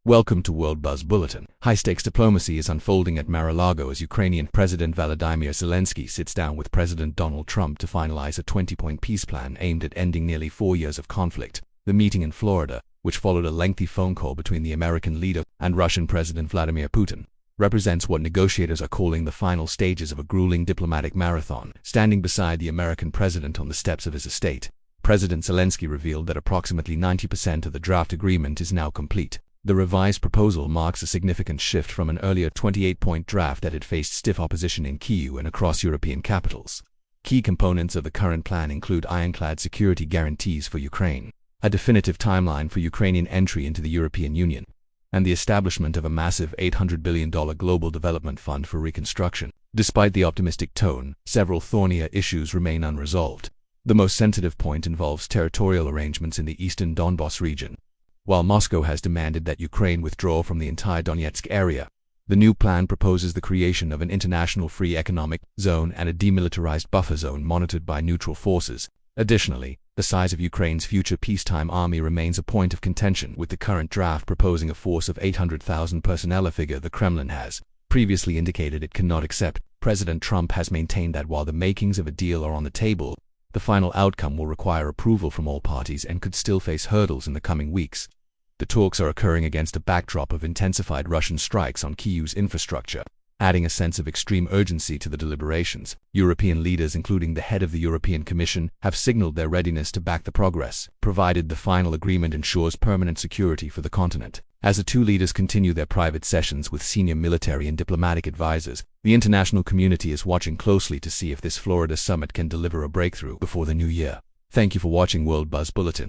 Welcome to World Buzz Bulletin. High-stakes diplomacy is unfolding at Mar-a-Lago as Ukrainian President Volodymyr Zelensky sits down with President Donald Trump to finalize a 20-point peace plan aimed at ending nearly 4 years of conflict. The meeting in Florida, which followed a lengthy phone call between the American leader and Russian President Vladimir Putin, represents what negotiators are calling the final stages of a grueling diplomatic marathon. Standing beside the American president on the steps of his estate, President Zelensky revealed that approximately 90% of the draft agreement is now complete. The revised proposal marks a significant shift from an earlier 28-point draft that had faced stiff opposition in Kyiv and across European capitals. Key components of the current plan include ironclad security guarantees for Ukraine, a definitive timeline for Ukrainian entry into the European Union, and the establishment of a massive $800 billion global development fund for reconstruction. Despite the optimistic tone, several thornier issues remain unresolved. The most sensitive point involves territorial arrangements in the eastern Donbas region. While Moscow has demanded that Ukraine withdraw from the entire Donetsk area, the new plan proposes the creation of an international free economic zone and a demilitarized buffer zone monitored by neutral forces. Additionally, the size of Ukraine's future peacetime army remains a point of contention, with the current draft proposing a force of 800,000 personnel, a figure the Kremlin has previously indicated it cannot accept. President Trump has maintained that while the makings of a deal are on the table, the final outcome will require approval from all parties and could still face hurdles in the coming weeks. The talks are occurring against a backdrop of intensified Russian strikes on Kyiv's infrastructure, adding a sense of extreme urgency to the deliberations. European leaders, including the head of the European Commission, have signaled their readiness to back the progress, provided the final agreement ensures permanent security for the continent. As the two leaders continue their private sessions with senior military and diplomatic advisors, the international community is watching closely to see if this Florida summit can deliver a breakthrough before the new year. Thank you for watching World Buzz Bulletin.